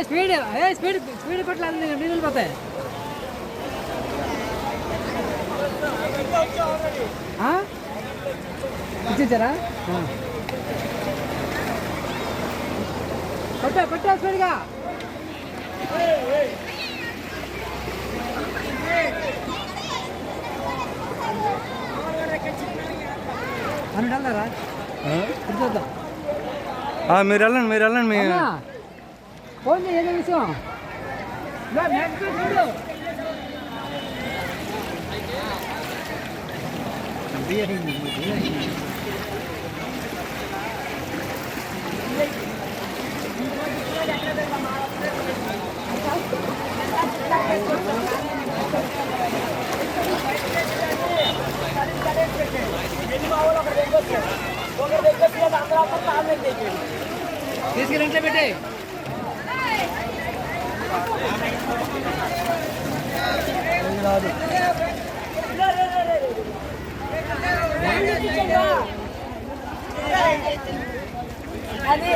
Speed speed speed కొట్టాలి, నీళ్ళు వెళ్ళిపోతాయి. ఇచ్చారా? కొట్టా స్పీడ్గా. మీరు వెళ్ళండి మీ ఫోన్ ఏదో విషయం. తీసుకెళ్ళి ఇంట్లో పెట్టే. అది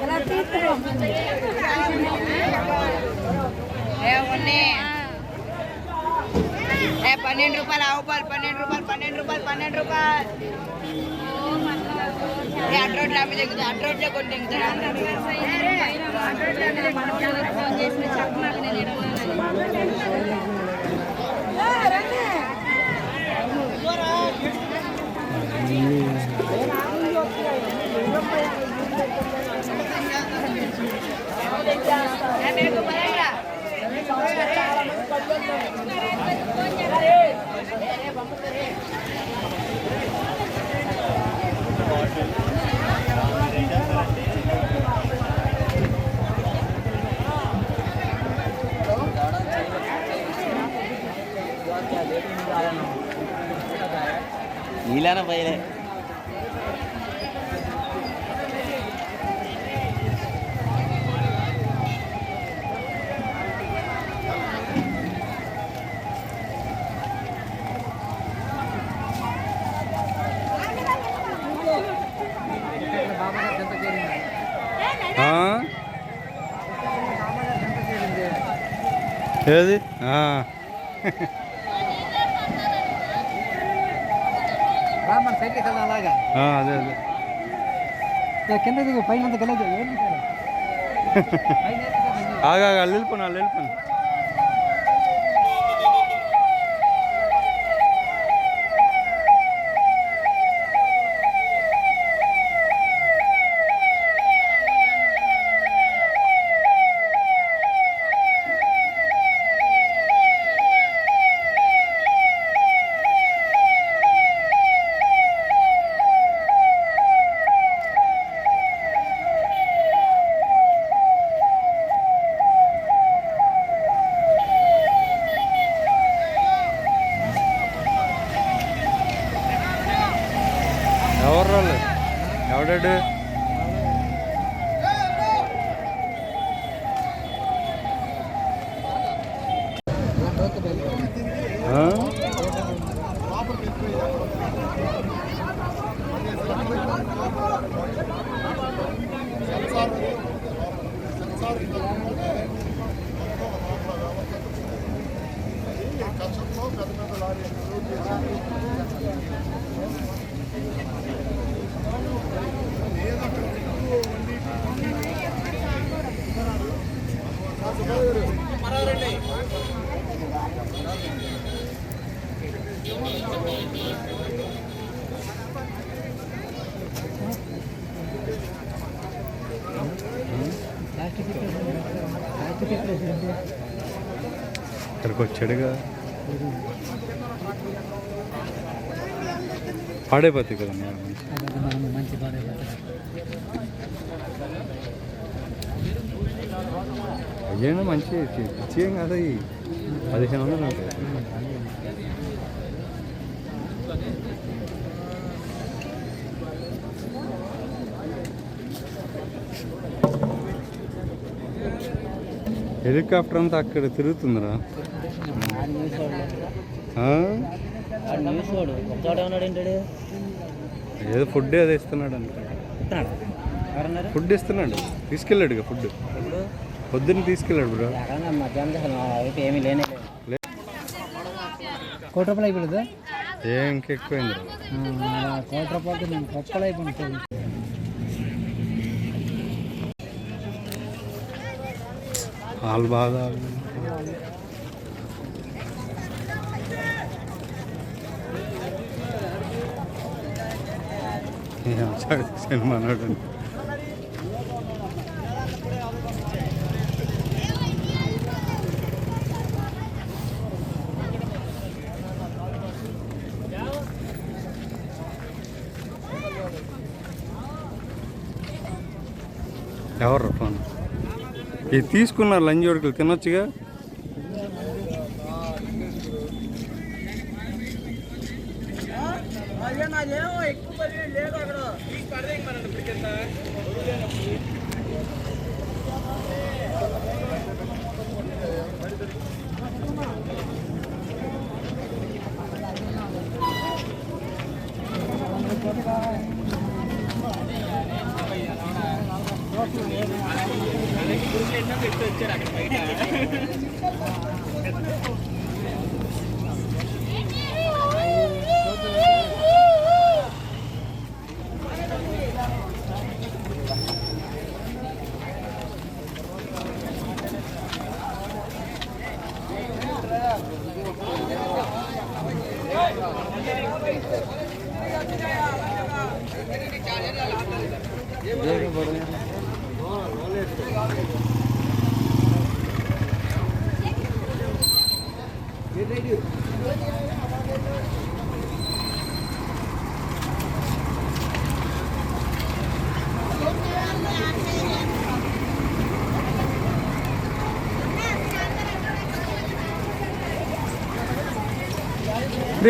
ఎలా తీసుకున్నాం? ₹12 ఆవు పాలు, ₹12. అడ్రోడ్లో ఆమె దిగుతుంది, అడ్రోడ్లో కొన్ని దిగుతాడు. నీలాన పైలే ఏది మన సైడ్కి వెళ్దాం అలాగా. అదే కింద దిగు, పైన గెలదు. ఆగా వెళ్ళిపోను. ఎవడాడు? ఇక్కడికి వచ్చాడుగా, పాడైపోతాయి కదా మంచి అయ్యేనా మంచి ఇచ్చేయం కదా. 1500 ఉంటాయి. హెలికాప్టర్ అంతా అక్కడ తిరుగుతుందిరా. ఏదో ఫుడ్ ఏదో ఇస్తున్నాడు అనుకో. ఫుడ్ ఇస్తున్నాడు, తీసుకెళ్ళాడుగా ఫుడ్. పొద్దున్న తీసుకెళ్ళాడు బ్రో. మధ్యాహ్నం ఏమీ లేనే లేదు. కోటి రూపాయలు అయిపోలేదు. ఇంకెక్కువైంది కోటి రూపాయలకి నేను గొప్పలు అయిపోయింది. వాళ్ళు బాగా సినిమా నాడు ఎవరు ఫోన్ ఇది తీసుకున్నారు లంచ్ ఉడకలు తినొచ్చుగా.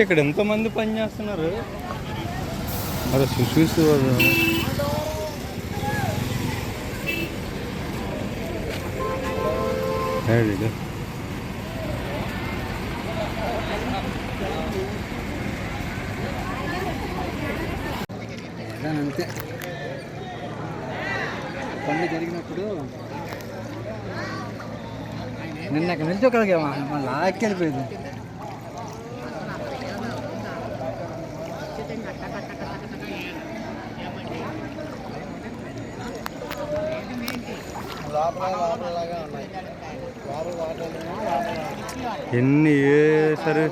ఇక్కడ ఎంతమంది పని చేస్తున్నారు అరే చూసి అంతే. పనులు జరిగినప్పుడు నిన్న అక్కడ నిల్చోగలిగామా మళ్ళీ లాక్కెళ్ళిపోయింది. సరే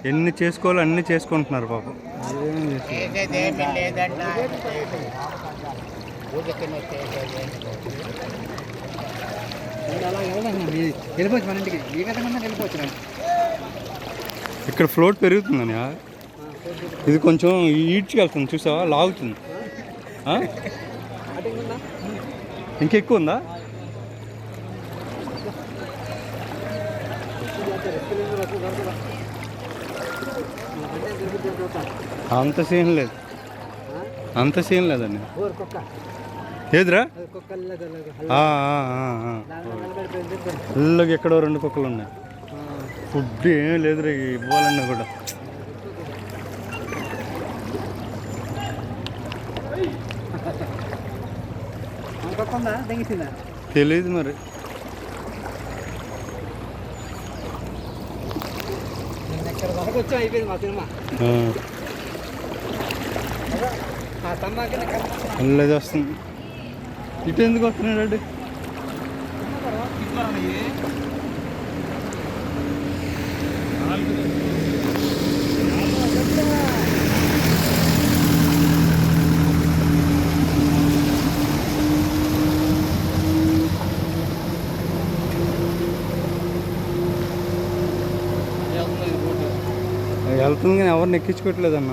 ఎన్ని చేసుకోవాలో అన్ని చేసుకుంటున్నారు పాపం. వెళ్ళిపోవచ్చు మన ఇంటికి. ఈ కథ వెళ్ళిపోవచ్చు. ఇక్కడ ఫ్లోట్ పెరుగుతుందని ఇది కొంచెం ఈడ్చుకెళ్తుంది చూసావా, లాగుతుంది. ఇంకెక్కువ ఉందా? అంత సీన్ లేదు, అంత సీన్ లేదండి. ఏదిరా ఇళ్ళకి ఎక్కడో 2 కుక్కలు ఉన్నాయి. ఫుడ్ ఏం లేదురా ఇవ్వాలన్నా కూడా. తెలీదు మరి. అయిపోయింది మా సినిమా. అల్లది వస్తుంది. ఇటు ఎందుకు వస్తున్నాడు అండి? వెళ్తుంది కానీ ఎవరిని ఎక్కించుకోవట్లేదన్న.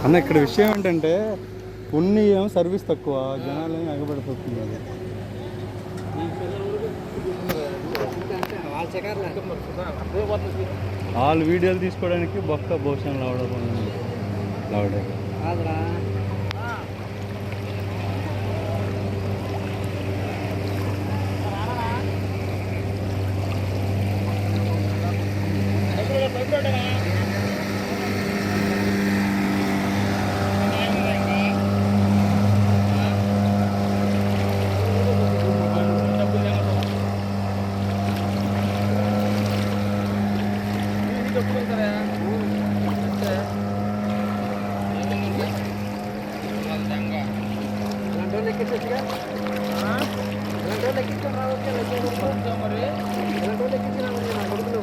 అన్న ఇక్కడ విషయం ఏంటంటే కొన్ని ఏమో సర్వీస్ తక్కువ, జనాలు ఏమో ఎగబడిపోతుంది. అది వాళ్ళు వీడియోలు తీసుకోవడానికి బొక్క భోషణ లావడే. ఎక్కించొచ్చుగా ఇలాంటి వాళ్ళు ఎక్కించాం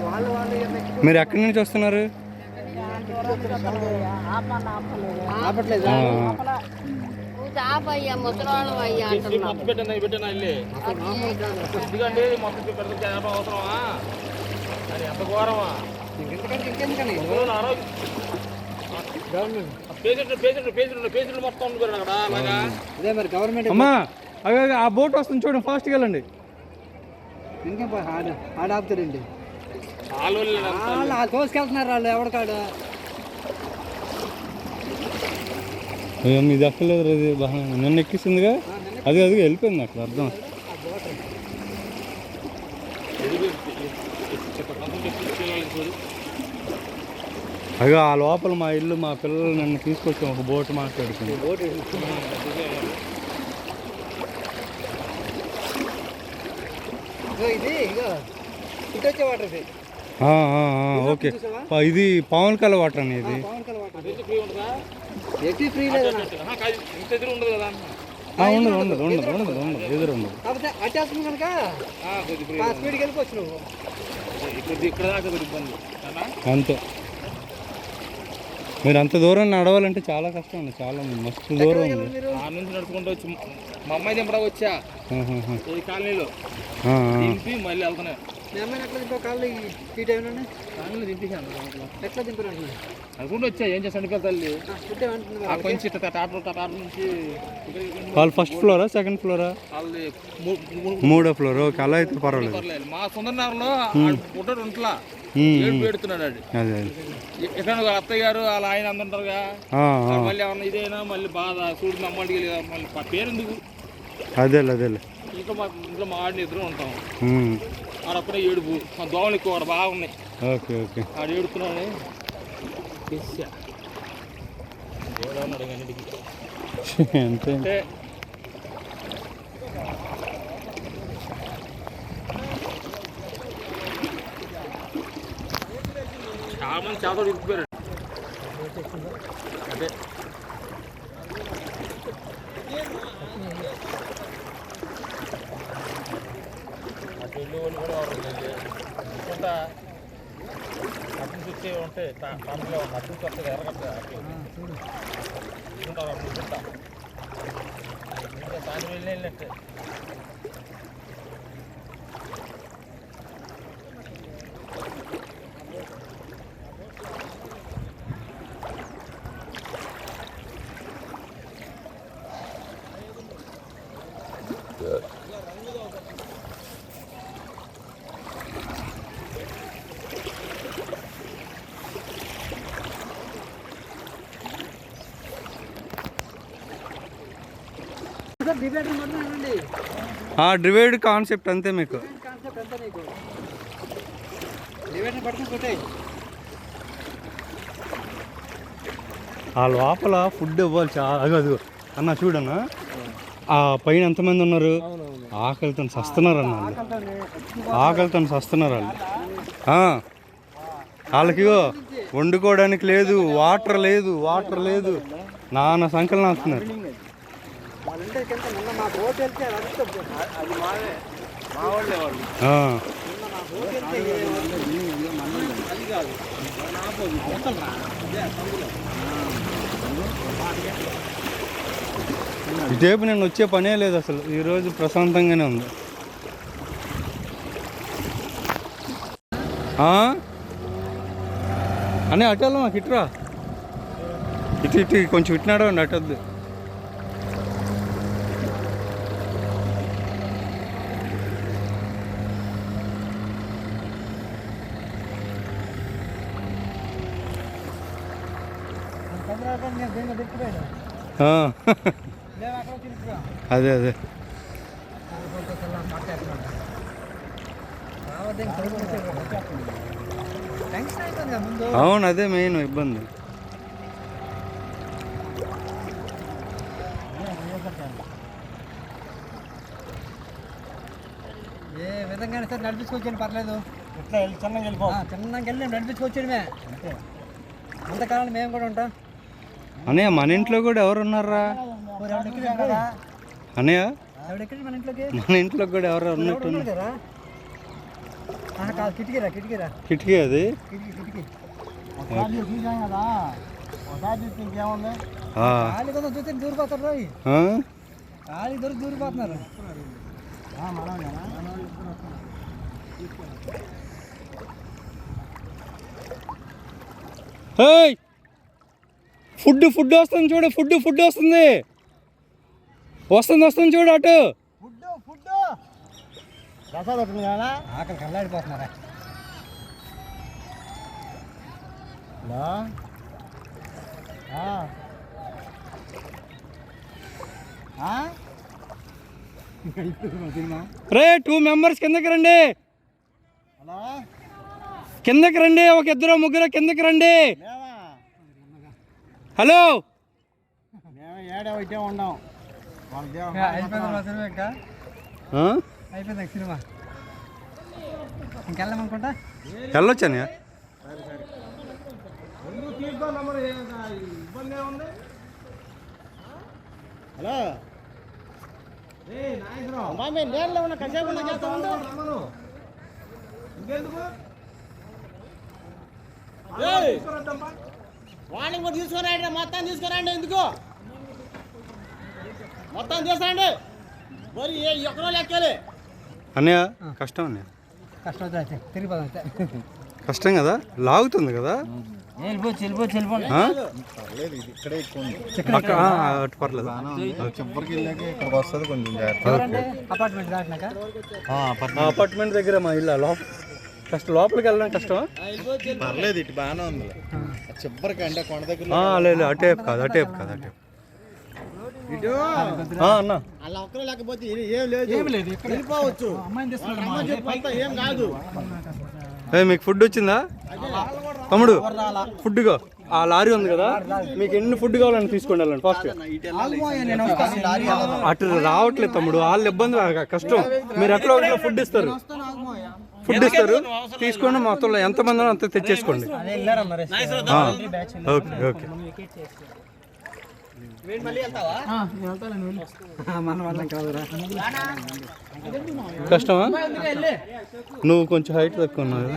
వాళ్ళు మీరు ఎక్కడి నుంచి వస్తున్నారు? ఆపట్లేదు ఆపయ్యా ముసలాళ్ళం అయ్యా అంటున్నాం ఇంకెందుకని ఇదే మరి గవర్నమెంట్ అమ్మా అవి ఆ బోట్ వస్తుంది చూడండి, ఫాస్ట్గా వెళ్ళండి. ఇంకా ఆడ ఆపుతారండి వాళ్ళు తోసుకెళ్తున్నారు వాళ్ళు ఎవరికాడు. ఇది ఎక్కలేదు, అది బాగా నన్ను ఎక్కిస్తుందిగా, అది అది వెళ్ళిపోయింది అక్కడ అర్థం. అయ్యో ఆ లోపల మా ఇల్లు, మా పిల్లలు నన్ను తీసుకొచ్చాం ఒక బోట్ మాట్లాడుకుని. ఇది ఇగో ఇటు వచ్చే వాటర్ ఇది ఓకే, ఇది పవన్ కళ్యాణ్ వాటర్ అని. ఇది పవన్ కళ్యాణ్ వాటర్ ఎట్టి ఫ్రీ లేదు ఉండదు ఉండదు ఉండదు ఉండదు ఉండదు ఎదురు ఉండదు. కాకపోతే అట్టేస్తుంది కనుక స్పీడ్కి వెళ్ళిపోవచ్చు నువ్వు. అంతే, మీరు అంత దూరం నడవాలంటే చాలా కష్టం అండి, చాలా మస్తు దూరం ఉంది. ఆ నుంచి నడుచుకుంటూ వచ్చి మా అమ్మాయి దింపడా వచ్చా ఈ కాలనీలో దింపి మళ్ళీ వెళ్తున్నాయి. మీ అమ్మాయిని ఎట్లా దింపో కాళ్ళు ఈ టైంలోనే కాలనీలో దింపేసాను ఎట్లా దింపారు అనుకుంటూ వచ్చా. ఏం చేస్తాను తల్లి ఆ కొంచెం టాటర్ నుంచి వాళ్ళు ఫస్ట్ ఫ్లోరా సెకండ్ ఫ్లోరా? వాళ్ళది మూడో ఫ్లోర్. ఓకే, అలా అయితే పర్వాలేదు. మా సుందరనగర్లో పుట్టాడు ఉంటలా పెడుతున్నాడు అది. అదే ఇక్కడ అత్తయ్య గారు అలా ఆయన అందుంటారుగా, మళ్ళీ ఏమన్నా ఇదైనా మళ్ళీ బాధ చూడు అమ్మడికి మళ్ళీ పేరు ఎందుకు. అదేలే అదేలే. ఇంకా మా ఇంట్లో మా ఆడిని ఇద్దరు ఉంటాం. ఆడప్పుడే ఏడుపు, మా దోమలు ఎక్కువ ఆడ బాగా ఉన్నాయి. ఓకే ఓకే, ఆడ ఏడుతున్నాడు అంతే. అంటే చాలా మంది చేపలు ఇరికిపోయారు. అదే అటు ఇల్లు వాళ్ళు కూడా అనుకుంటా అటు నుంచి వచ్చే ఉంటాయి పంటలో అటు నుంచి వస్తుంది ఎర్రగట్ట చూసుకుంటారు అనుకుంటా ఇంకా దాని వెళ్ళినట్టే. డివైడ్ కాన్సెప్ట్ అంతే మీకు. ఆ లోపల ఫుడ్ ఇవ్వాలి చాలా. అది అన్న చూడన్నా, ఆ పైన ఎంతమంది ఉన్నారు, ఆకలితో సస్తున్నారు అన్న, ఆకలితో సస్తున్నారు వాళ్ళు. వాళ్ళకి వండుకోవడానికి లేదు, వాటర్ లేదు, వాటర్ లేదు, నాన్న సంకలనం వస్తున్నారు. ఇటేపు నేను వచ్చే పనే లేదు అసలు, ఈరోజు ప్రశాంతంగానే ఉంది. అనే అటు వెళ్ళా, మాకు ఇటురా, ఇటు ఇటు కొంచెం ఇటు నడవండి, అటు వద్దు. అదే అదే అవును, అదే మెయిన్ ఇబ్బంది. ఏ విధంగా సార్ నడిపించుకొచ్చాను, పర్లేదు. చిన్నగా వెళ్ళి నడిపించుకొచ్చాడమే, అంతకాలం మేము కూడా ఉంటాం. అనే మన ఇంట్లో కూడా ఎవరు ఉన్నారా? అన్నయ్య ఎక్కడికి మన ఇంట్లోకి మన ఇంట్లో కూడా ఎవరో ఉన్నట్టు కదా కాదు కిటికీరా కిటికీ అది కిటికీ చూసాం కదా ఒకసారి ఇంకేముంది ఖాళీ కదా చూస్తే దూరిపోతారు రోయ్ ఖాళీ దూరిపోతున్నారు ఫుడ్ వస్తుంది చూడు ఫుడ్ వస్తుంది చూడు అటు ఫుడ్ రసాలు వస్తుంది కదా ఆకలి కల్లాడిపోతున్నారా రే 2 మెంబర్స్ కిందకి రండి ఒక ఇద్దరు ముగ్గురు కిందకి రండి హలో ఏడే ఉండం అయిపోయింది సినిమా ఇంకెళ్ళమనుకుంటా వెళ్ళొచ్చాను హలో నీళ్ళలో ఉన్న కసేపు వాడిని కూడా తీసుకురండి మొత్తం తీసుకురండి ఎందుకు మొత్తం తీసుకురండి మరి ఎక్కడో లెక్కాలి అన్నయ్య కష్టం అన్నయ్య కష్టం తిరిగిపోతా కష్టం కదా లాగుతుంది కదా అటు పర్లేదు చివరికి వెళ్ళాక ఇక్కడికి వస్తుంది కొంచెం అపార్ట్మెంట్ దాటినాక అపార్ట్మెంట్ దగ్గర మా ఇల్లు లోపలికి వెళ్ళడం కష్టమా పర్లేదు ఇటు బాగానే ఉంది చివరికి అంటే కొండ దగ్గర లేదు అటేపు కాదు అన్న అలా ఒక్కరు లేకపోతే ఏం లేదు వెళ్ళిపోవచ్చు ఏం కాదు మీకు ఫుడ్ వచ్చిందా తమ్ముడు ఫుడ్గా ఆ లారీ ఉంది కదా మీకు ఎన్ని ఫుడ్ కావాలని తీసుకొని వెళ్ళండి ఫాస్ట్ అటు రావట్లేదు తమ్ముడు వాళ్ళు ఇబ్బంది కష్టం మీరు ఎట్లా ఫుడ్ ఇస్తారు తీసుకోండి మొత్తం ఎంతమంది అంత తెచ్చేసుకోండి ఓకే ఓకే కష్టమా నువ్వు కొంచెం హైట్ తక్కువ ఉన్నావు కదా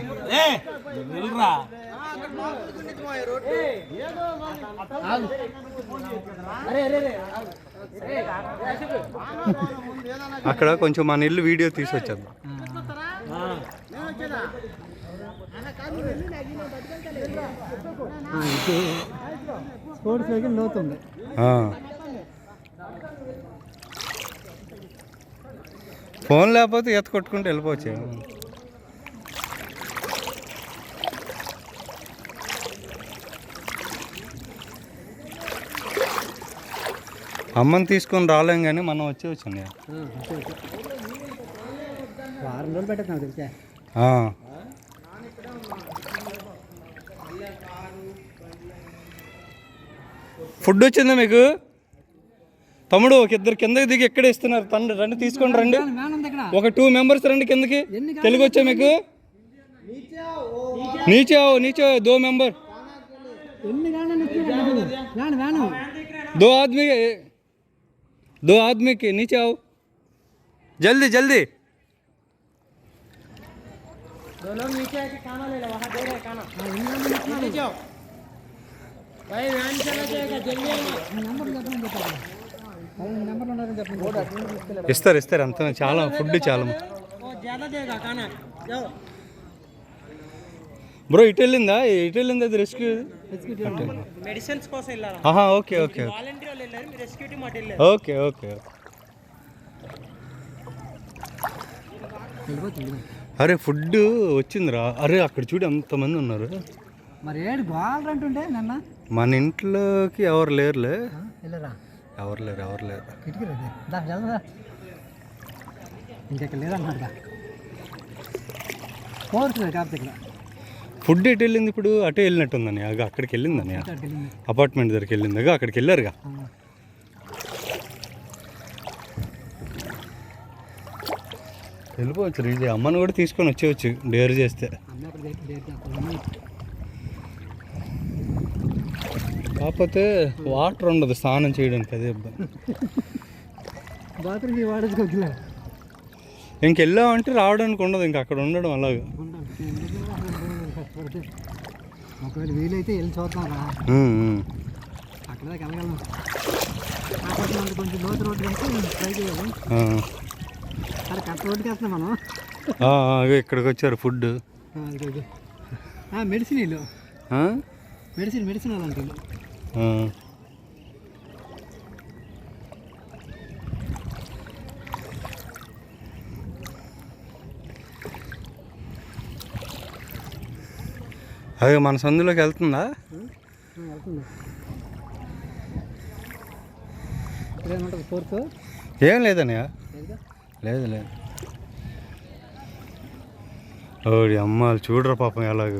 అక్కడ కొంచెం మన ఇల్లు వీడియో తీసుకొచ్చేద్దాం స్పోర్ట్స్ వెహికల్ లోతుంది ఫోన్ లేకపోతే ఈత కొట్టుకుంటూ వెళ్ళిపోవచ్చు అమ్మని తీసుకొని రాలేం కానీ మనం వచ్చండి వారం రోజులు పెట్టేస్తాను తెలిసా ఫుడ్ వచ్చిందా మీకు తమ్ముడు ఒక ఇద్దరు కిందకి దిగి ఎక్కడ ఇస్తున్నారు తండ్రి రండి తీసుకొని రండి ఒక 2 మెంబర్స్ రండి కిందకి తెలుగు వచ్చా మీకు नीचे 2 मेंबर 2 आदमी के नीचे आओ जल्दी जल्दी लोग नीचे आके खाना ले लो वहाँ दे रहे खाना नीचे जाओ भाई वैन चला जाएगा जल्दी ఇస్తారు అంత చాలా ఫుడ్ చాలా ज़्यादा देगा खाना जाओ బ్రో ఇటు వెళ్ళిందా అది రెస్క్యూ మెడిసిన్స్ కోసం వెళ్ళారు ఓకే ఓకే వాలంటీర్ వాళ్ళు వెళ్ళారు మీరు రెస్క్యూటీ మాట వెళ్ళారు ఓకే ఓకే అరే ఫుడ్ వచ్చిందిరా అరే అక్కడ చూడు ఎంతమంది ఉన్నారు మరి ఏడు బాల్ అంటుంటే నిన్న మన ఇంట్లోకి ఎవరు లేరులే ఎవరు లేరు కిటికీ ఇంకెక్కడ లేదన్నాడు కోరుతుంది కాకపోతే ఇక్కడ ఫుడ్ ఎటు వెళ్ళింది ఇప్పుడు అటే వెళ్ళినట్టుందని అక్కడికి వెళ్ళిందని అపార్ట్మెంట్ దగ్గరికి వెళ్ళింది అక్కడికి వెళ్ళారుగా వెళ్ళిపోవచ్చు రీజీ అమ్మని కూడా తీసుకొని వచ్చేవచ్చు డేర్ చేస్తే కాకపోతే వాటర్ ఉండదు స్నానం చేయడానికి అదే ఇబ్బంది బాత్రూమ్కి వాడేసుకోవచ్చులే. ఇంకెళ్ళామంటే రావడానికి ఉండదు, ఇంక అక్కడ ఉండడం అలాగే. కష్టపడితే ఒకవేళ వీలైతే వెళ్ళి చూద్దాం రా. అక్కడ దాకా వెళ్ళగలం. అక్కడ మనకి కొంచెం లోతు రోడ్డు కంటే ట్రై చేయాలి. అక్కడ కట్ట రోడ్డుకి వేస్తున్నాం మనం. ఇక్కడికి వచ్చారు ఫుడ్. మెడిసిన్ వీళ్ళు మెడిసిన్ అలాంటి. అదే మన సందులోకి వెళ్తుందా? వెళ్తుంది. ఇదేమంటుంది ఫోర్త్? ఏం లేదన్నయ్య, లేదు లేదు. ఓడి అమ్మాలు చూడరు పాపం ఎలాగ.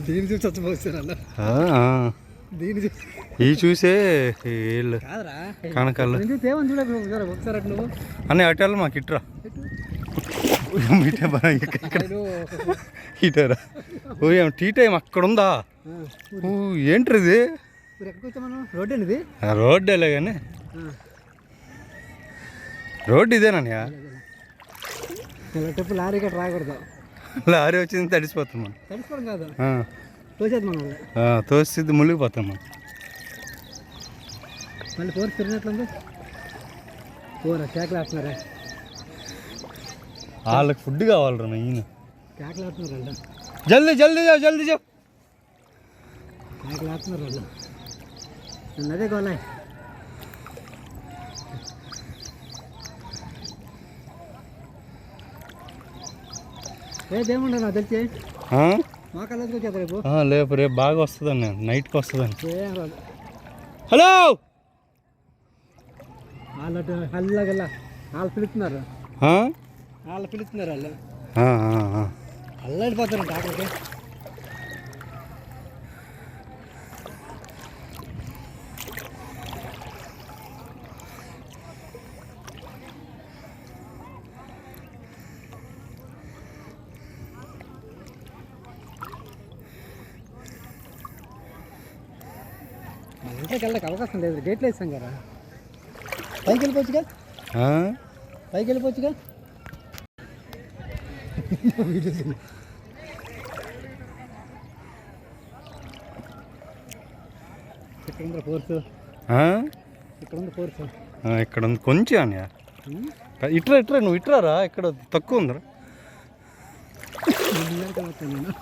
దీన్ని చూసి చచ్చిపోతారు అన్న. దీన్ని చూసి ఈ చూసే వీళ్ళు కనకాలు తేమని చూడ ఒకసారి అట్లా నువ్వు అన్నీ అటాలు మాకు ఇట్రా ఇటారా. ఓ టీ టైం అక్కడ ఉందా? ఏంటి ఇది? రోడ్డు ఇది. రోడ్డేలే కానీ రోడ్డు ఇదేనయ్యా. ఇలాంటి లారీ గట్రా రాకూడదు. లారీ వచ్చింది తడిసిపోతాం మనం. తడిసిపోవడం కాదు, తోసేది మనం. తోసిద్ది మునిగిపోతాం మనం. మళ్ళీ ఫోర్స్ తిరిగినట్లుంది. కేకలు వేస్తున్నారా? వాళ్ళకి ఫుడ్ కావాలరా ఈయన. కేకలు వేస్తున్నారు వాళ్ళు. జల్దీ జల్దీ జావ్, జల్దీ జావ్. కేకలు వేస్తున్నారు వాళ్ళు. అదే గోలాయ్. రేపేముండదు నాకు తెలిసి. మా కళ్ళకి వచ్చేది రేపు. రేపు బాగా వస్తుందండి, నైట్కి వస్తుందండి. ఏం రాదు. హలో వాళ్ళు హల్లాగల్లా వాళ్ళు పిలుస్తున్నారు. వాళ్ళు పిలుస్తున్నారు. వాళ్ళు అల్లాడిపోతారంట అక్కడికి. ఇంట్లోకి వెళ్ళడానికి అవకాశం లేదు, గేట్లు వేసాం కదా. పైకి వెళ్ళిపోవచ్చుగా, పైకి వెళ్ళిపోవచ్చుగా. ఇక్కడ ఉంది ఫోర్స్, ఇక్కడ ఉంది ఫోర్స్. ఇక్కడ ఉంది కొంచెం అన్నయ్య. ఇట్రా ఇట్రా, నువ్వు ఇట్రారా, ఇక్కడ తక్కువ ఉందిరా. నేను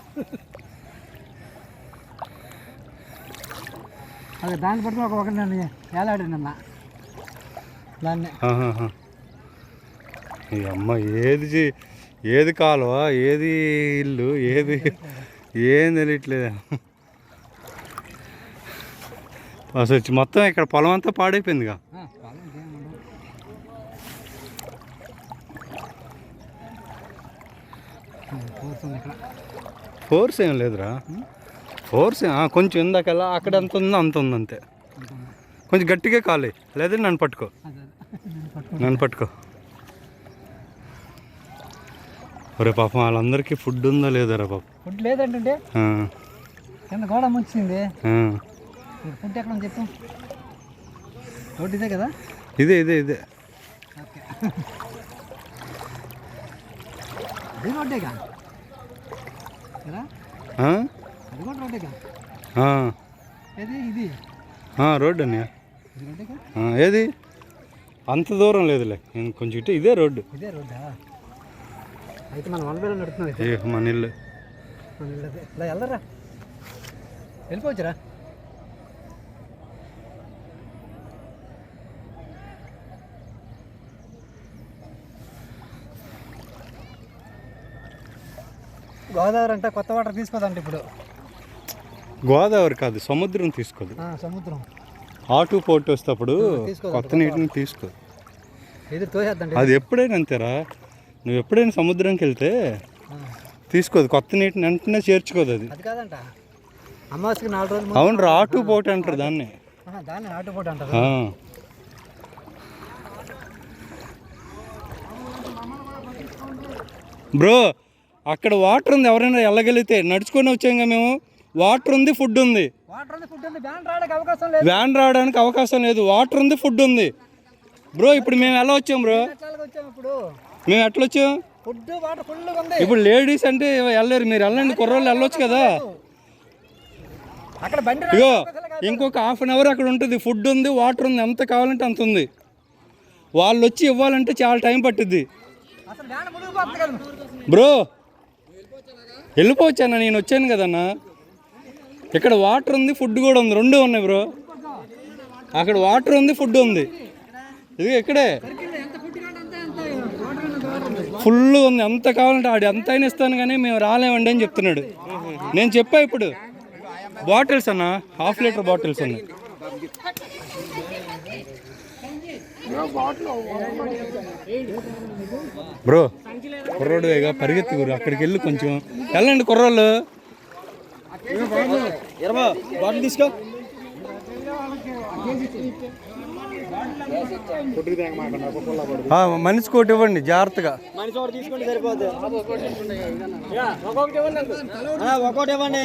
అదే దాన్ని పట్టుకుని ఒక నన్ను వేలాడినన్నా దాన్ని. ఈ అమ్మ ఏది కాలువ, ఏది ఇల్లు, ఏం తెలియట్లేదు అసలు. మొత్తం ఇక్కడ పొలం అంతా పాడైపోయిందిగా. ఫోర్స్ ఏం లేదురా, ఫోర్స్ కొంచెం ఇందాకల్లా అక్కడ ఎంత ఉందో అంత ఉంది అంతే. కొంచెం గట్టిగా కాలే, లేదా నన్ను పట్టుకో. ఒరే పాపం వాళ్ళందరికీ ఫుడ్ ఉందా లేదా రా పాపం? ఫుడ్ లేదంటే కింద గోడ ముంచింది. ఫుడ్ ఎక్కడ చెప్పు. రోడ్డు ఇదే కదా? ఇదే ఓకే, ఇది రోడ్డేగా కదా? అది కూడా రోడ్డేగా. ఇది రోడ్డు అన్నయ్య. ఏది అంత దూరం లేదులే, కొంచెం ఇటు ఇదే రోడ్డు. ఇదే రోడ్డా? అయితే మనం 1 వేలో నడుస్తున్నాం. మన ఇల్లు ఇలా వెళ్ళరా, వెళ్ళిపోవచ్చురా. గోదావరి అంటే కొత్త వాటర్ తీసుకోదంటే ఇప్పుడు. గోదావరి కాదు, సముద్రం తీసుకోదు. సముద్రం ఆటు పోటు వస్తేప్పుడు కొత్త నీటిని తీసుకో. ఇది తోసేద్దండి. అది ఎప్పుడైనా అంతేరా, నువ్వు ఎప్పుడైనా సముద్రంకి వెళ్తే తీసుకోదు, కొత్త నీటిని వెంటనే చేర్చుకోదు. అది కాదంట, అమావాస్యకి 4 రోజులు. అవును రా, ఆటు పోటు అంటారు దాన్ని. దాన్ని ఆటుపోటు అంటారు. బ్రో అక్కడ వాటర్ ఉంది, ఎవరైనా వెళ్ళగలిగితే. నడుచుకొని వచ్చాం మేము, వాటర్ ఉంది, ఫుడ్ ఉంది. వాటర్ ఉంది, ఫుడ్ ఉంది. వ్యాన్ రావడానికి అవకాశం లేదు. వ్యాన్ రావడానికి అవకాశం లేదు, వాటర్ ఉంది, ఫుడ్ ఉంది. బ్రో ఇప్పుడు మేము ఎలా వచ్చాం బ్రో? ఎట్లాగ వచ్చాము ఇప్పుడు? మేము ఎట్లా వచ్చాం? ఫుడ్ వాటర్ ఫుల్గా ఉంది. ఇప్పుడు లేడీస్ అంటే వెళ్ళలేరు, మీరు వెళ్ళండి, కుర్రోళ్ళు వెళ్ళొచ్చు కదా. అక్కడ బండి ఇగో ఇంకొక హాఫ్ అన్ అవర్ అక్కడ ఉంటుంది, ఫుడ్ ఉంది, వాటర్ ఉంది, ఎంత కావాలంటే అంత ఉంది. వాళ్ళు వచ్చి ఇవ్వాలంటే చాలా టైం పట్టుద్ది అసలు వ్యాన్ మునిగిపోతుంది కదా బ్రో. వెళ్ళిపోవచ్చన్నా, నేను వచ్చాను కదన్నా. ఇక్కడ వాటర్ ఉంది, ఫుడ్ కూడా ఉంది, రెండు ఉన్నాయి బ్రో. అక్కడ వాటర్ ఉంది, ఫుడ్ ఉంది, ఇది ఇక్కడే ఎంత ఫుడ్ కావాలంటే అంత ఫుల్ ఉంది, ఎంత కావాలంటే ఆడు ఎంత అయినా ఇస్తాను కానీ మేము రాలేమండి అని చెప్తున్నాడు. నేను చెప్పా ఇప్పుడు బాటిల్స్ అన్న, హాఫ్ లీటర్ బాటిల్స్ అన్న. బ్రో కుర్రోడు ఇక పరిగెత్తి గురు, అక్కడికి వెళ్ళి కొంచెం వెళ్ళండి కుర్రోళ్ళు. బాటిల్ తీసుకో. మనిషి కోటి ఇవ్వండి జాగ్రత్తగా. మనిషి ఒకటి తీసుకుంటే సరిపోద్ది. ఒక్కొక్కటి ఇవ్వండి, ఒక్కొక్కటి ఇవ్వండి.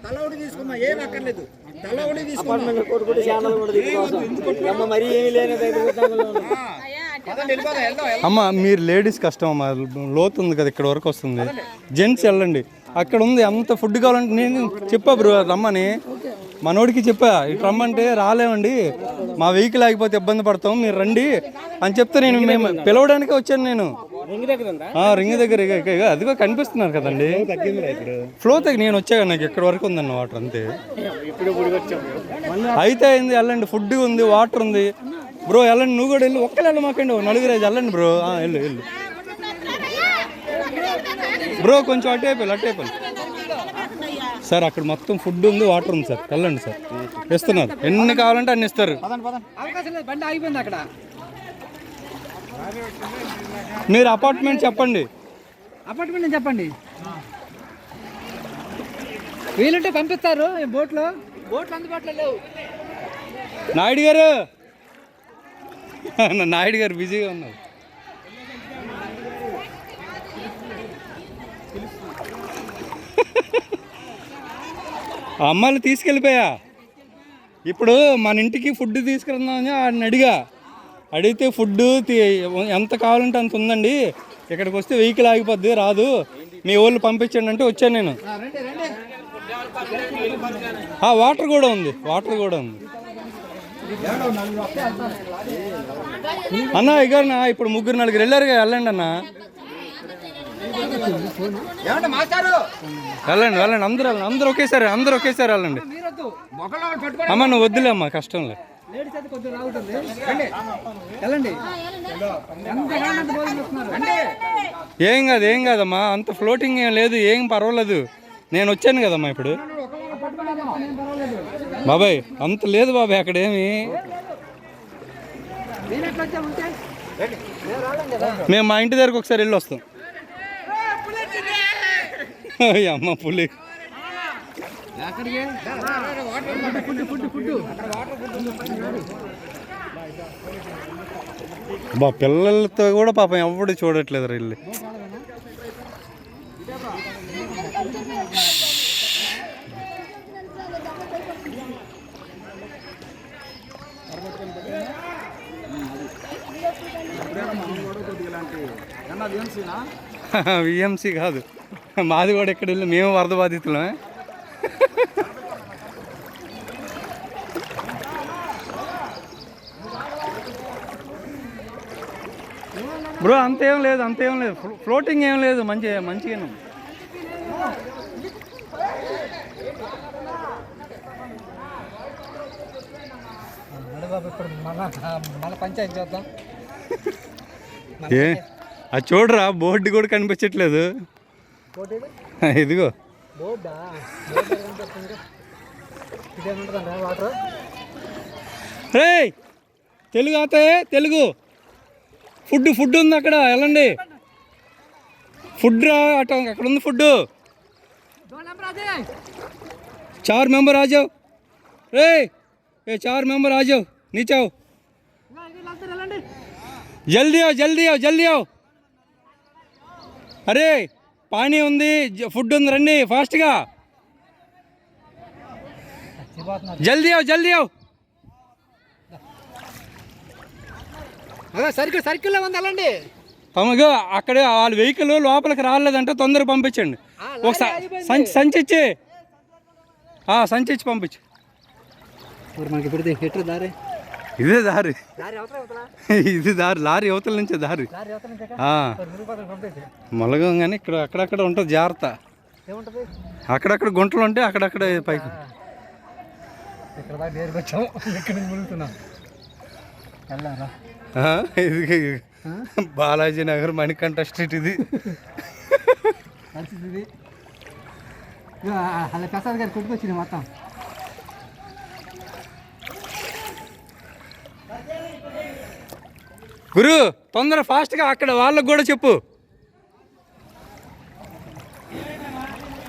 తలవుడి తీసుకున్నా ఏం అక్కర్లేదు. తలవుడి తీసుకున్నా కొట్టుకుంటే ఛానల్ కూడా తీసుకోవచ్చు. మరీ ఏమీ లేని అమ్మ మీరు లేడీస్ కష్టం అమ్మా, లోతు ఉంది కదా ఇక్కడ వరకు వస్తుంది. జెంట్స్ వెళ్ళండి, అక్కడ ఉంది అంత ఫుడ్ కావాలంటే. నేను చెప్పా బ్రో రమ్మని, మనోడికి చెప్పా ఇటు రమ్మంటే రాలేమండి, మా వెహికల్ ఆగిపోతే ఇబ్బంది పడతాం, మీరు రండి అని చెప్తే నేను మేము పిలవడానికే వచ్చాను. నేను రింగ్ దగ్గర అదిగో కనిపిస్తున్నారు కదండి ఫ్లో తగ్గి నేను వచ్చాను, నాకు ఎక్కడి వరకు ఉందన్న వాటర్ అంతే. అయితే అయింది, వెళ్ళండి, ఫుడ్ ఉంది, వాటర్ ఉంది బ్రో, వెళ్ళండి. నువ్వు కూడా వెళ్ళి ఒక్కరు వెళ్ళమాకండి, నలుగురు ఐదు వెళ్ళండి బ్రో. వెళ్ళు వెళ్ళు బ్రో, కొంచెం అట్టేపాలి సార్. అక్కడ మొత్తం ఫుడ్ ఉంది, వాటర్ ఉంది సార్, వెళ్ళండి సార్, ఇస్తున్నారు, ఎన్ని కావాలంటే అన్ని ఇస్తారు. బండి ఆగిపోయింది అక్కడ. మీరు అపార్ట్మెంట్ చెప్పండి, అపార్ట్మెంట్ చెప్పండి, వీలుంటే పంపిస్తారు. బోట్లు అందుబాటులో లేవు. నాయుడు గారు బిజీగా ఉన్నారు. అమ్మాయిలు తీసుకెళ్ళిపోయా. ఇప్పుడు మన ఇంటికి ఫుడ్ తీసుకెళ్దామని ఆయన అడిగితే ఫుడ్ ఎంత కావాలంటే అంత ఉందండి, ఇక్కడికి వస్తే వెహికల్ ఆగిపోద్ది రాదు, మీ వాళ్ళు పంపించండి అంటే వచ్చాను నేను. వాటర్ కూడా ఉంది అన్న. ఇగన్నా ఇప్పుడు ముగ్గురు నలుగురు వెళ్ళారుగా, వెళ్ళండి అన్న, వెళ్ళండి అందరూ ఒకేసారి వెళ్ళండి. అమ్మ నువ్వు వద్దులే అమ్మా, కష్టం లేదు. ఏం కాదమ్మా, అంత ఫ్లోటింగ్ ఏం లేదు, ఏం పర్వాలేదు, నేను వచ్చాను కదమ్మా ఇప్పుడు. బాబాయ్ అంత లేదు బాబాయ్ అక్కడేమి, మేము మా ఇంటి దగ్గరకు ఒకసారి వెళ్ళి వస్తాం. అమ్మ పులి బా, పిల్లలతో కూడా పాపం ఎవడు చూడట్లేదు వెళ్ళి. విఎంసీ కాదు, మాది కూడా ఎక్కడ వెళ్ళి మేము వరద బాధితులమే. బ్రో అంతేం లేదు, ఫ్లోటింగ్ ఏం లేదు, మంచిగానే. మన పంచాయతీ చేద్దాం. అది చూడరా, బోర్డు కూడా కనిపించట్లేదు. ఇదిగో రే, తెలుగు అవుతాయి, తెలుగు ఫుడ్ ఉంది అక్కడ, వెళ్ళండి. ఫుడ్ రా, అక్కడ ఉంది ఫుడ్. 4 मेंबर आ जाओ रे, ये 4 मेंबर आ जाओ, नीचे आओ, जल्दी आओ. अरे पानी ఉంది, ఫుడ్ ఉంది, రండి ఫాస్ట్గా, జల్దీ आओ. సర్కిల్లో ఉంది వెళ్ళండి. తమగా అక్కడే వాళ్ళ వెహికల్ లోపలికి రాలేదంటే తొందరగా పంపించండి. ఒకసారి సంచి ఇచ్చి సంచి ఇచ్చి పంపించు. మనకి ఇప్పుడు ఎట్లా దారి? ఇదే దారి, దారి అవతల ఇది దారి, లారీ అవతల నుంచే దారి. మొలగం కానీ ఇక్కడ అక్కడక్కడ ఉంటుంది, జాగ్రత్త. ఏముంటుంది అక్కడక్కడ గుంటలు ఉంటాయి, అక్కడక్కడ పైకి. ఇక్కడ దాకా నేరుగా వచ్చాము, ఇక్కడ నుంచి ములుగుతున్నాం. వెళ్ళారా? ఇది బాలాజీ నగర్ మణికంఠ స్ట్రీట్ ఇది. పరిస్థితి ఇది. అలా ప్రసాద్ గారు కొట్టుకొచ్చింది మొత్తం. గురు తొందర ఫాస్ట్గా అక్కడ వాళ్ళకు కూడా చెప్పు,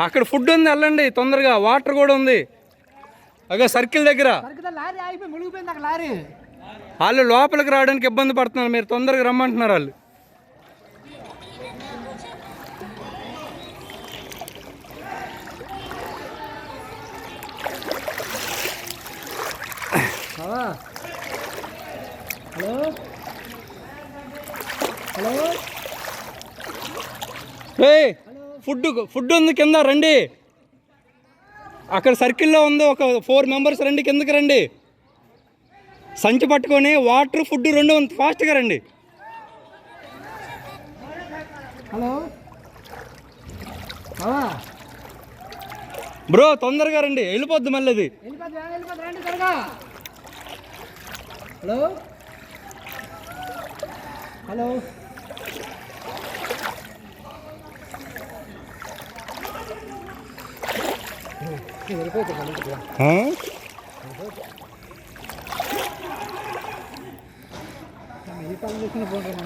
అక్కడ ఫుడ్ ఉంది, వెళ్ళండి తొందరగా. వాటర్ కూడా ఉంది అగో సర్కిల్ దగ్గర. లారీ ఆగిపోయి మునిగిపోయింది అక్కడ లారీ. వాళ్ళు లోపలికి రావడానికి ఇబ్బంది పడుతున్నారు, మీరు తొందరగా రమ్మంటున్నారు వాళ్ళు. హలో హలో ఫుడ్ ఉంది కింద రండి. అక్కడ సర్కిల్లో ఉంది, ఒక 4 మెంబర్స్ రండి, కిందకి రండి. సంచి పట్టుకొని వాటర్ ఫుడ్ 2 ఉంది, ఫాస్ట్గా రండి. హలో బ్రో తొందరగా రండి, వెళ్ళిపోద్ది మళ్ళీ అది. రండి త్వరగా. హలో హలో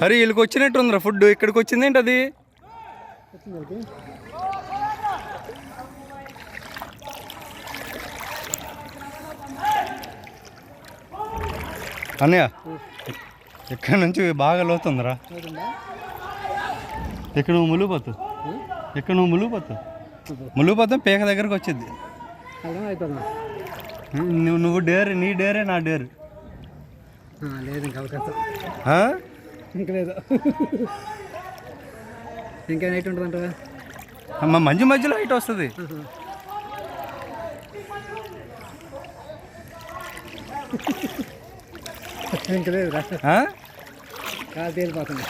అరే వీళ్ళకి వచ్చినట్టు ఉందిరా ఫుడ్, ఇక్కడికి వచ్చింది ఏంటి అది? అన్నయ్య ఇక్కడ నుంచి బాగా లోతుందిరా. ఇక్కడ నువ్వు ములుగుపోతావు పీక దగ్గరకు వచ్చింది. నువ్వు డేరు, నీ డేరే నా డేరు. లేదు ఇంకా అవకాశం ఇంకా లేదు. ఇంకా నైట్ ఉంటుందంటావా? అమ్మ మంచి మధ్యలో హైట్ వస్తుంది. ఇంకా లేదు కాదు తేలిపోతుంది.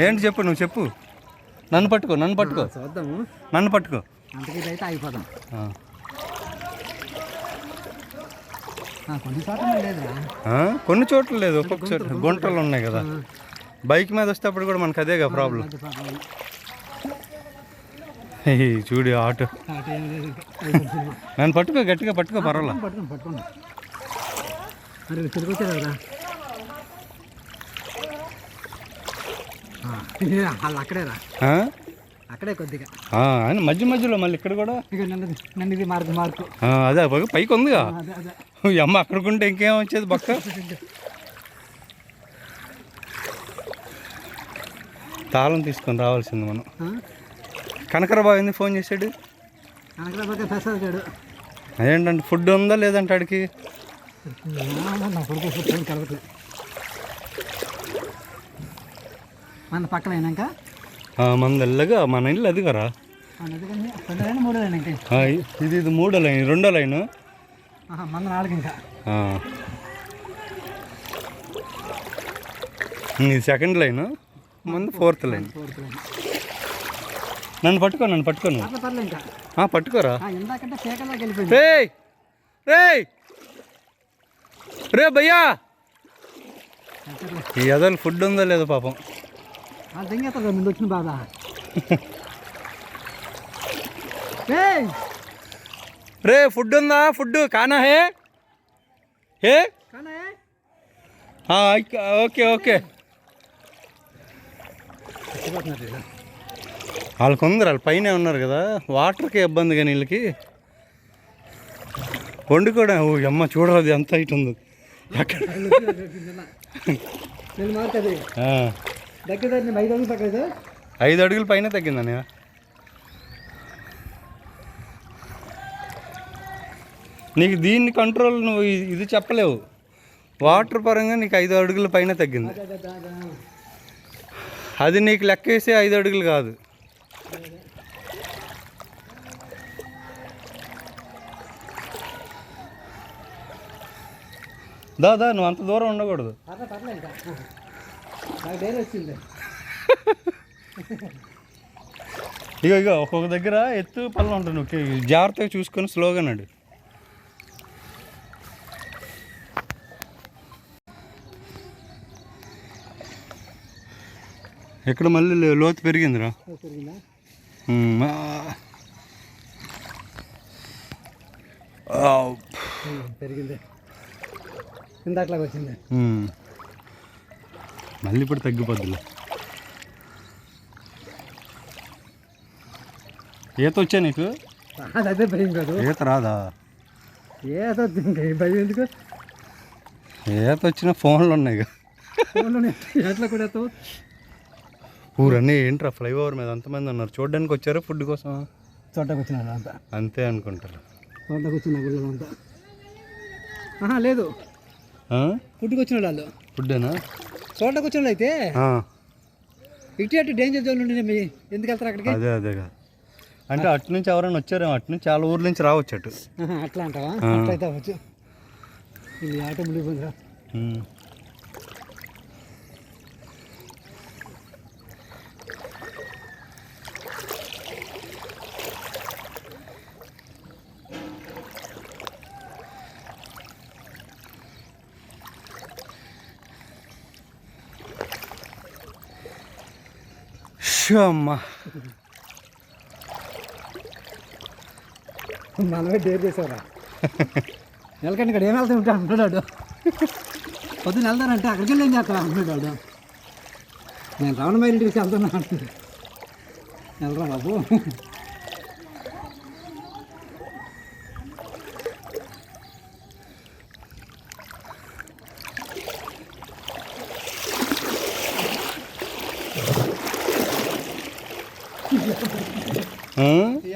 ఏంటి చెప్పు, నువ్వు చెప్పు. నన్ను పట్టుకో చూద్దాము, నన్ను పట్టుకో. అంతకీ అయితే అయిపోదాం. కొన్ని చోట్ల లేదురా, కొన్ని చోట్ల లేదు, ఒక్కొక్క చోట్ల గుంటలు ఉన్నాయి కదా. బైక్ మీద వస్తేప్పుడు కూడా మనకు అదేగా ప్రాబ్లం. చూడు ఆటో. నన్ను పట్టుకో, గట్టిగా పట్టుకో, పర్వాలా. పట్టుకోండి. అరే తిరిగొచ్చారు కదా వాళ్ళు అక్కడేరా, అక్కడే కొద్దిగా ఆయన మధ్యలో మళ్ళీ ఇక్కడ కూడా ఇక నన్ను ఇది మార్కు అదే పైకి ఉందిగా. అదే అమ్మ అక్కడికుంటే ఇంకేం వచ్చేది పక్క. తాళం తీసుకొని రావాల్సింది మనం. కనకరాబాబు ఫోన్ చేశాడు. కనకరాబాబు ప్రసాద్ గారు అదేంటంటే ఫుడ్ ఉందా లేదంటే ఆడికి? నా కొడుకు ఫోన్ కలవట్లేదు. మన పక్కన అయినాక మన ఇల్లగా మన ఇల్లు అది కదా. ఇది 3వ లైన్, 2వ లైన్, మన 4 ఇంకా. ఇది 2nd లైన్, మన 4th లైన్. నన్ను పట్టుకో నువ్వు. పట్టుకోరా. రే భయ్యా, ఈ అదలు ఫుడ్ ఉందా లేదా పాపం. ముందు వచ్చిన బాధ. రే ఫుడ్ ఉందా? ఫుడ్ కానా హే? ఓకే. వాళ్ళకు ఉంది, వాళ్ళు పైన ఉన్నారు కదా, వాటర్కి ఇబ్బంది కానీ వీళ్ళకి వండుకోవడం. అమ్మ చూడరాదు ఎంత హైట్ ఉంది. ఎక్కడ 5 అడుగుల పైన తగ్గిందని. నీకు దీన్ని కంట్రోల్ నువ్వు ఇది చెప్పలేవు. వాటర్ పరంగా నీకు 5 అడుగుల పైన తగ్గింది. అది నీకు లెక్కేసి 5 అడుగులు కాదు. దాదా నువ్వు అంత దూరం ఉండకూడదు. వచ్చింది. ఇక ఒక్కొక్క దగ్గర ఎత్తు పళ్ళు ఉంటుంది. నువ్వు జాగ్రత్తగా చూసుకొని స్లోగా నడు. ఎక్కడ మళ్ళీ లోతు పెరిగిందిరా. పెరిగింది, ఇందాకలాగా వచ్చింది. మళ్ళీ ఇప్పుడు తగ్గిపోద్దులే. ఈత వచ్చా నీకు? అదే భయం కాదు. ఈత రాదా? ఈత వచ్చింది భయం ఎందుకు? ఈత వచ్చిన ఫోన్లు ఉన్నాయి. ఎట్లా కూడా ఊరన్నీ ఏంట్రా ఫ్లైఓవర్ మీద అంతమంది ఉన్నారు. చూడడానికి వచ్చారు ఫుడ్ కోసం? చోటకు వచ్చినారు అంతా. అంతే అనుకుంటారు. చోటకు వచ్చిన గుళ్ళంతా లేదు, ఫుడ్కి వచ్చిన వాళ్ళు. ఫుడ్డేనా? చోటకు వచ్చిన వాళ్ళు అయితే ఇటు అటు డేంజర్ జోన్ నుండి ఎందుకు వెళ్తారు అక్కడికి? అదే అదే కాదు అంటే అటు నుంచి ఎవరైనా వచ్చారేమో, అటు నుంచి చాలా ఊర్ల నుంచి రావచ్చు అటు. అట్లా అంటావా? అట్లయితే అవ్వచ్చు. ఇది ఆటో ముడిపోయిందిరా. అమ్మా మనమే డేర్ చేసావురా. నెలకంటే ఇక్కడ ఏం వెళ్తా ఉంటా అంటున్నాడు. పొద్దున్న వెళ్తానంటే అక్కడికి వెళ్ళి ఏం చేస్తాను అంటున్నాడు. నేను రావణమైన ఇంటికి వెళ్తున్నా అంటున్నాడు. వెళ్ళరా బాబు.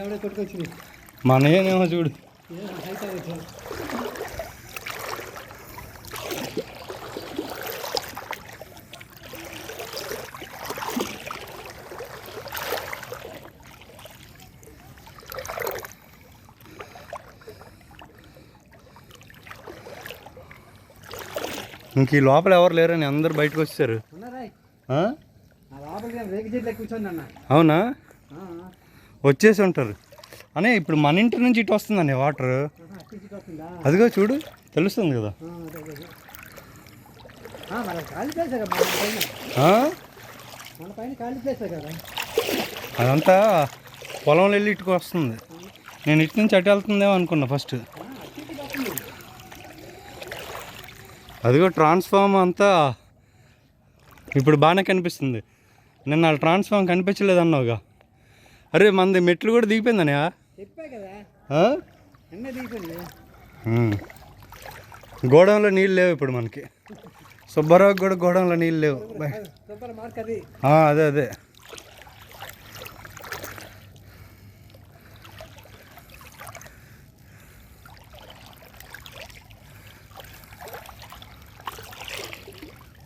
ఎవడే కొట్టుకొచ్చింది మనయేనేమో చూడు. ఇంక ఈ లోపల ఎవరు లేరని అందరు బయటకు వచ్చారు. అవునా? వచ్చేసి ఉంటారు అనే. ఇప్పుడు మన ఇంటి నుంచి ఇటు వస్తుందండి వాటర్. అదిగో చూడు, తెలుస్తుంది కదా. అదంతా పొలంలో వెళ్ళి ఇటుకు వస్తుంది. నేను ఇటు నుంచి అటు వెళ్తుందేమో అనుకున్నా ఫస్ట్. అదిగో ట్రాన్స్ఫార్మ్ అంతా ఇప్పుడు బాగానే కనిపిస్తుంది. నిన్న వాళ్ళ ట్రాన్స్ఫార్మ్ కనిపించలేదు అన్నావుగా. అరే మనది మెట్లు కూడా దిగిపోయిందనే. గోడంలో నీళ్ళు లేవు ఇప్పుడు మనకి. సుబ్బారావుకి కూడా గోడంలో నీళ్ళు లేవు. అదే అదే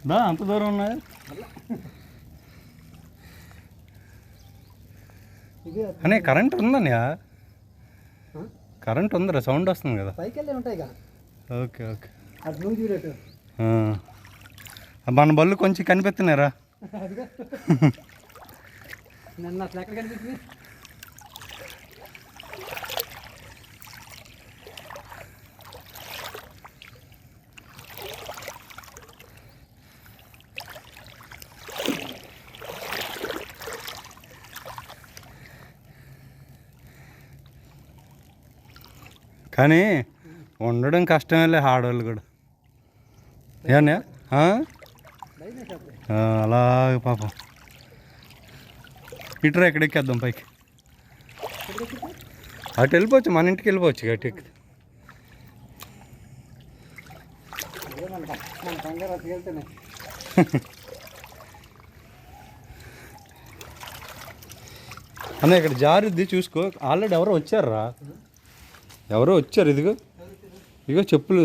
దా అంత దూరం ఉన్నాయి. అనే కరెంట్ ఉందన్నయా? కరెంట్ ఉందిరా, సౌండ్ వస్తుంది కదా. Okay okay. మన బళ్ళు కొంచెం కనిపిస్తున్నారా? కానీ ఉండడం కష్టమేలే ఆడవాళ్ళు కూడా. ఏమన్నా అలాగే పాపం. ఇటురా ఎక్కడ ఎక్కేద్దాం పైకి. అటు వెళ్ళిపోవచ్చు, మన ఇంటికి వెళ్ళిపోవచ్చు అటు ఎక్కి. అన్న ఇక్కడ జారుద్ది చూసుకో. ఆల్రెడీ ఎవరో వచ్చారా? ఎవరో వచ్చారు. ఇదిగో ఇదిగో చెప్పులు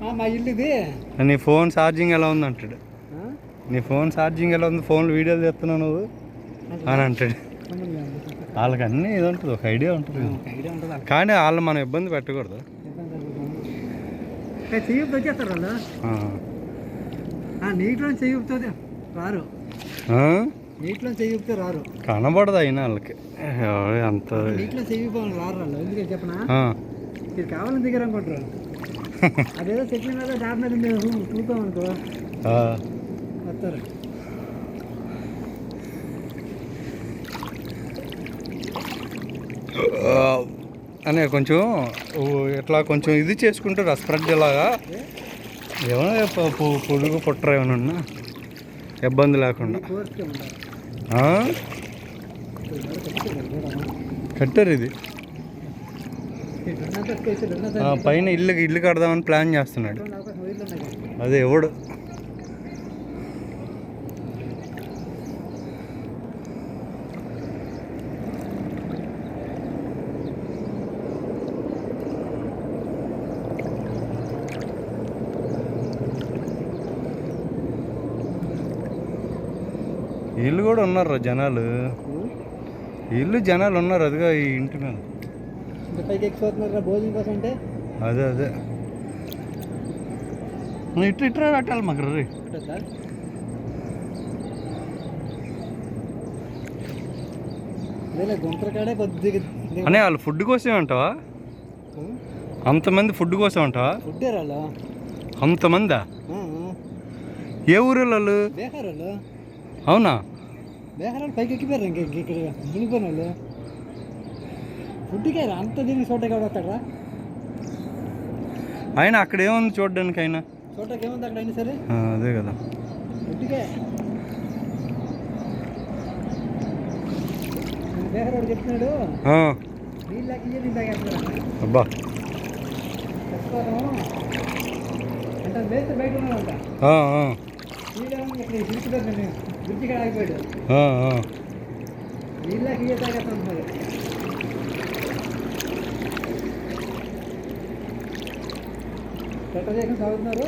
మా ఇల్లు ఇది. నీ ఫోన్ ఛార్జింగ్ ఎలా ఉంది అంటాడు. ఆ? నీ ఫోన్ ఛార్జింగ్ ఎలా ఉంది, ఫోన్లో వీడియోలు చేస్తున్నావు నువ్వు అని అంటాడు. వాళ్ళకి అన్నీ ఇది ఉంటుంది, ఒక ఐడియా ఉంటుంది కదా. ఐడియా ఉంటుందా? కానీ వాళ్ళు మనం ఇబ్బంది పెట్టకూడదు. చెయ్యి వచ్చేస్తారు వాళ్ళు. నీటిలో చెయ్యి రారు, ఆ? నీటిలో చెయ్యి రారు, కనబడదు అయినా వాళ్ళకి అంత. నీటిలో చెయ్యి రారు వాళ్ళు. ఎందుకని చెప్పనా, ఆ. ఇది కావాలని దగ్గర అనుకుంటారు. అదేదో చెట్ల మీద డాబ్ మీద మేము చూద్దాం అనుకో ఆ. వస్తారు. అనే కొంచెం ఇట్లా కొంచెం ఇది చేసుకుంటారు స్ప్రెడ్ ఇలాగా, ఏమైనా పొడుగు పుట్టరా ఏమైనా ఇబ్బంది లేకుండా. కోరికే ఉంటారు. ఆ? కట్టారు ఇది. పైన ఇల్లు కడదామని ప్లాన్ చేస్తున్నాడు. అదే ఎవడు వీళ్ళు కూడా ఉన్నారు జనాలు, జనాలు ఉన్నారు. అదిగా ఈ ఇంటి మీద పైకి ఎక్కిపోతున్నారు భోజనం కోసం. అంటే అదే ఇట్లా పెట్టాలి మాకు రీ. గుంతల కాడే కొద్దిగా అనే వాళ్ళు ఫుడ్ కోసమే అంటావా? అంతమంది ఫుడ్ కోసం అంటావా? ఫుడ్ వాళ్ళు అంతమందా? ఏ ఊరు వాళ్ళు? బీహార్ వాళ్ళు. అవునా? బీహార్ వాళ్ళు పైకి ఎక్కిపోయారు. ఇక్కడ దిగిపోయిన వాళ్ళు ఫుడ్కే రా, అంత దీనికి చోటకి ఎవడు వస్తాడరా? ఆయన అక్కడ ఏముంది చూడడానికి? అయినా చోటకి ఏముంది అక్కడ అయినా సరే అదే కదా ఫుడ్కే. బీహార్ వాడు చెప్తున్నాడు నీళ్ళు లేక నీళ్ళు తాగేస్తున్నాడు. అబ్బా అంటే వేస్తే బయట ఉన్నాడంట. నీళ్ళేమో ఇక్కడ బ్రిడ్జి కాడ ఆగిపోయాడు. నీళ్ళు లేక ఇయ్య తాగేస్తున్నాడు. ఎట్లా చేసిన చదువుతున్నారు.